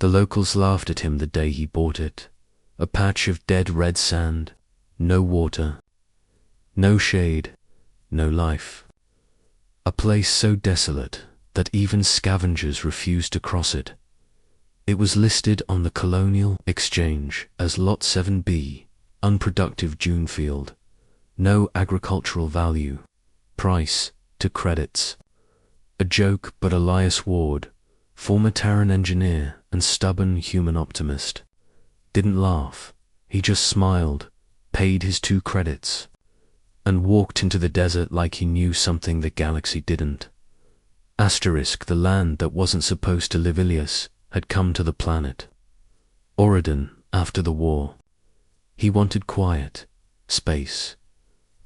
The locals laughed at him the day he bought it. A patch of dead red sand, no water, no shade, no life. A place so desolate that even scavengers refused to cross it. It was listed on the Colonial Exchange as Lot 7B, unproductive dune field, no agricultural value, price to credits. A joke, but Elias Ward, former Terran engineer and stubborn human optimist, didn't laugh. He just smiled, paid his 2 credits, and walked into the desert like he knew something the galaxy didn't. Asterisk, the land that wasn't supposed to live Ilias had come to the planet. Oridan, after the war. He wanted quiet, space,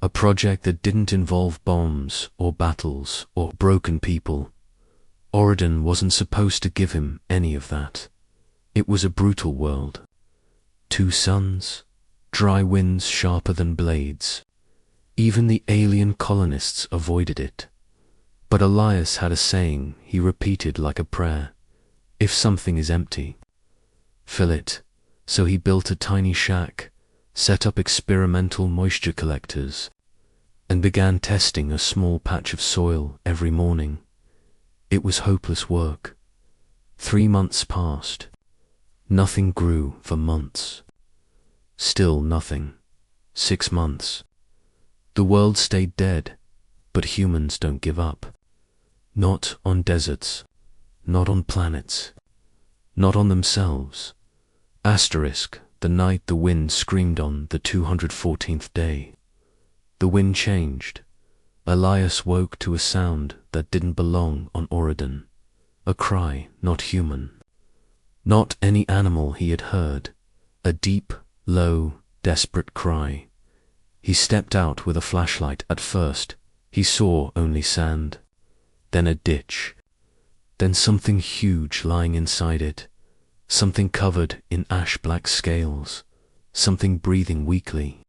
a project that didn't involve bombs or battles or broken people. Oridan wasn't supposed to give him any of that. It was a brutal world. 2 suns, dry winds sharper than blades. Even the alien colonists avoided it. But Elias had a saying he repeated like a prayer. If something is empty, fill it. So he built a tiny shack, set up experimental moisture collectors, and began testing a small patch of soil every morning. It was hopeless work. 3 months passed. Nothing grew for months. Still nothing. 6 months. The world stayed dead, but humans don't give up. Not on deserts, not on planets, not on themselves. Asterisk, the night the wind screamed on the 214th day. The wind changed. Elias woke to a sound that didn't belong on Oridan. A cry not human. Not any animal he had heard. A deep, low, desperate cry. He stepped out with a flashlight. At first, he saw only sand. Then a ditch. Then something huge lying inside it. Something covered in ash-black scales. Something breathing weakly.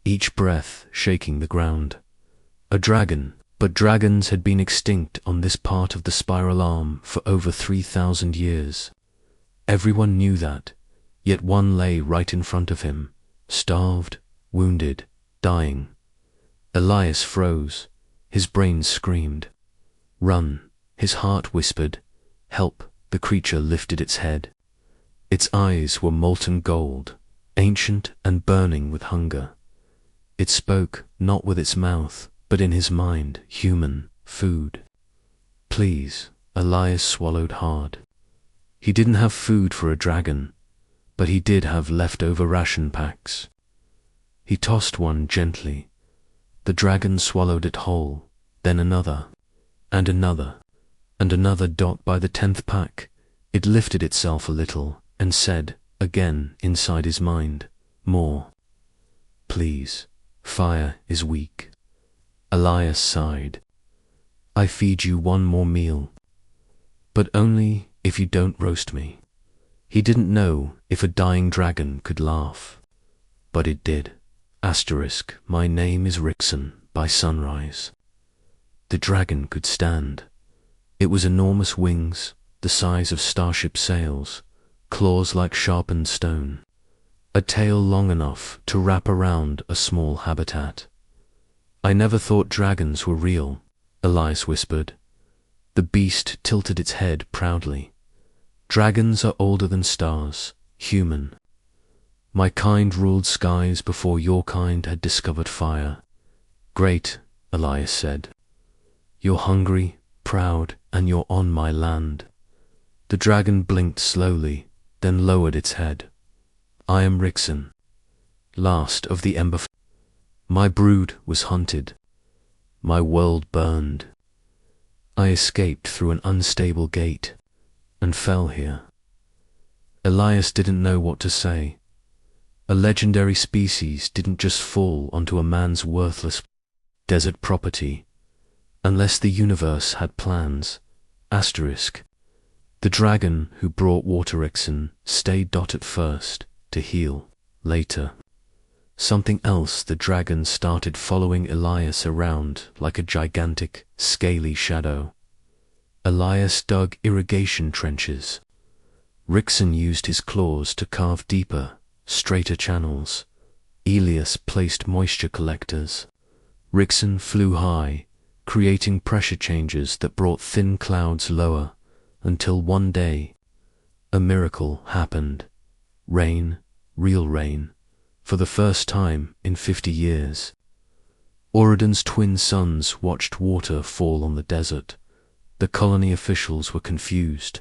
Each breath shaking the ground. A dragon, but dragons had been extinct on this part of the spiral arm for over 3,000 years. Everyone knew that, yet one lay right in front of him, starved, wounded, dying. Elias froze. His brain screamed. Run, his heart whispered. Help. The creature lifted its head. Its eyes were molten gold, ancient and burning with hunger. It spoke not with its mouth, but in his mind, human, food. Please, Elias swallowed hard. He didn't have food for a dragon, but he did have leftover ration packs. He tossed one gently. The dragon swallowed it whole, then another, and another, and another. By the 10th pack, it lifted itself a little and said, again inside his mind, more. Please, fire is weak. Elias sighed. I feed you one more meal, but only if you don't roast me. He didn't know if a dying dragon could laugh, but it did. Asterisk, my name is Rickson by sunrise. The dragon could stand. It was enormous wings, the size of starship sails, claws like sharpened stone, a tail long enough to wrap around a small habitat. I never thought dragons were real, Elias whispered. The beast tilted its head proudly. Dragons are older than stars, human. My kind ruled skies before your kind had discovered fire. Great, Elias said. You're hungry, proud, and you're on my land. The dragon blinked slowly, then lowered its head. I am Rickson, last of the Ember. My brood was hunted. My world burned. I escaped through an unstable gate and fell here. Elias didn't know what to say. A legendary species didn't just fall onto a man's worthless desert property, unless the universe had plans. Asterisk. The dragon who brought Water Rickson stayed at first to heal. Later, something else. The dragon started following Elias around like a gigantic, scaly shadow. Elias dug irrigation trenches. Rixon used his claws to carve deeper, straighter channels. Elias placed moisture collectors. Rixon flew high, creating pressure changes that brought thin clouds lower, until one day, a miracle happened. Rain, real rain, for the first time in 50 years. Oridan's twin sons watched water fall on the desert. The colony officials were confused.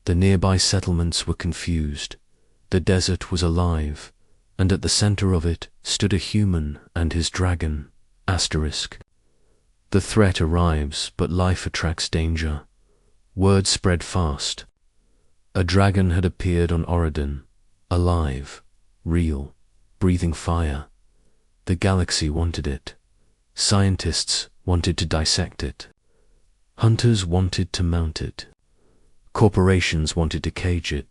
The nearby settlements were confused. The desert was alive, and at the center of it stood a human and his dragon, Asterisk. The threat arrives, but life attracts danger. Word spread fast. A dragon had appeared on Oridan, alive, real, breathing fire. The galaxy wanted it. Scientists wanted to dissect it. Hunters wanted to mount it. Corporations wanted to cage it.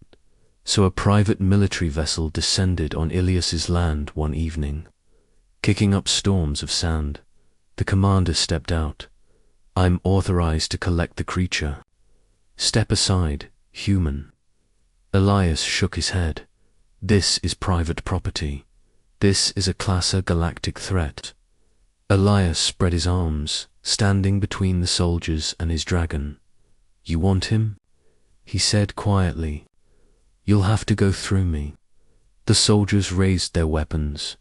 So a private military vessel descended on Ilias's land one evening. Kicking up storms of sand, the commander stepped out. "I'm authorized to collect the creature." "Step aside, human." Elias shook his head. "This is private property. This is a classer galactic threat." Elias spread his arms, standing between the soldiers and his dragon. "You want him?" he said quietly. "You'll have to go through me." The soldiers raised their weapons.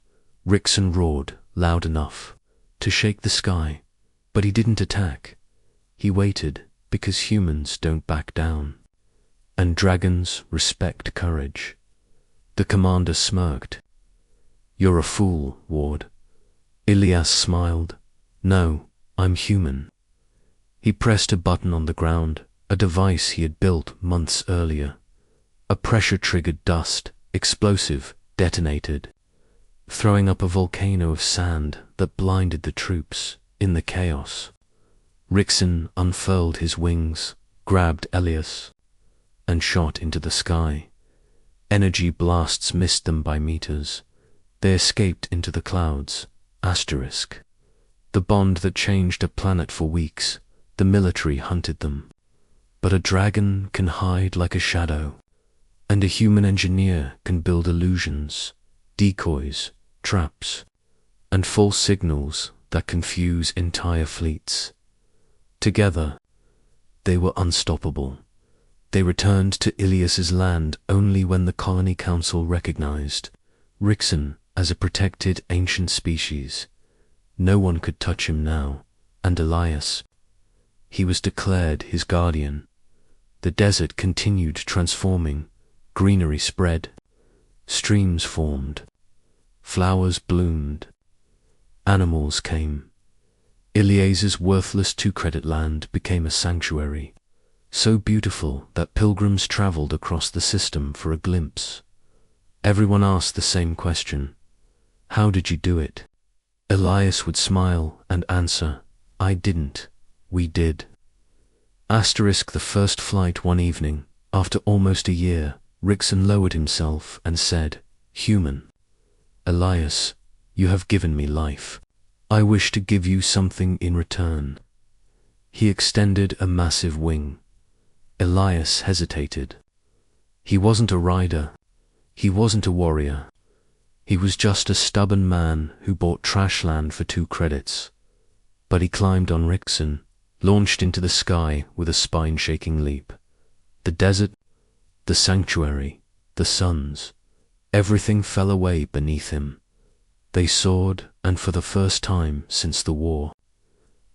Rixon roared, loud enough to shake the sky, but he didn't attack. He waited, because humans don't back down. And dragons respect courage. The commander smirked. "You're a fool, Ward." Ilias smiled. "No, I'm human." He pressed a button on the ground, a device he had built months earlier. A pressure-triggered dust, explosive, detonated, throwing up a volcano of sand that blinded the troops in the chaos. Rixon unfurled his wings, grabbed Elias, and shot into the sky. Energy blasts missed them by meters. They escaped into the clouds. Asterisk. The bond that changed a planet for weeks. The military hunted them. But a dragon can hide like a shadow, and a human engineer can build illusions, decoys, traps, and false signals that confuse entire fleets. Together, they were unstoppable. They returned to Ilias's land only when the Colony Council recognized Rixon as a protected ancient species. No one could touch him now, and Elias. He was declared his guardian. The desert continued transforming. Greenery spread. Streams formed. Flowers bloomed. Animals came. Ilias's worthless 2-credit land became a sanctuary, so beautiful that pilgrims traveled across the system for a glimpse. Everyone asked the same question: "How did you do it?" Elias would smile and answer, "I didn't. We did." Asterisk. The first flight one evening, after almost a year, Rixon lowered himself and said, "Human. Elias, you have given me life. I wish to give you something in return." He extended a massive wing. Elias hesitated. He wasn't a rider. He wasn't a warrior. He was just a stubborn man who bought trash land for 2 credits. But he climbed on Rixon, launched into the sky with a spine-shaking leap. The desert, the sanctuary, the suns, everything fell away beneath him. They soared, and for the first time since the war,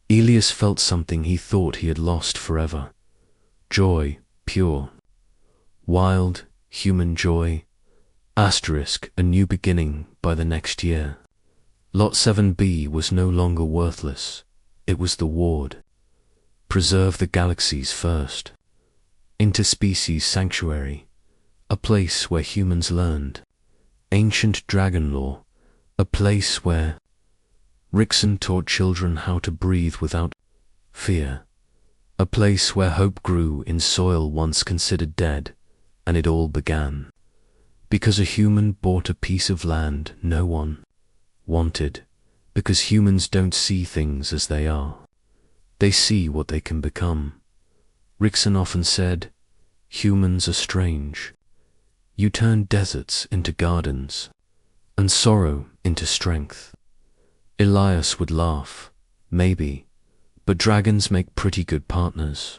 Elias felt something he thought he had lost forever. Joy, pure, wild, human joy. Asterisk. A new beginning by the next year. Lot 7B was no longer worthless. It was the ward. Preserve the galaxies first. Interspecies sanctuary. A place where humans learned. Ancient dragon lore. A place where Rixon taught children how to breathe without fear. A place where hope grew in soil once considered dead, and it all began because a human bought a piece of land no one wanted, because humans don't see things as they are. They see what they can become. Rixon often said, Humans are strange. You turn deserts into gardens, and sorrow into strength. Elias would laugh, maybe, but dragons make pretty good partners.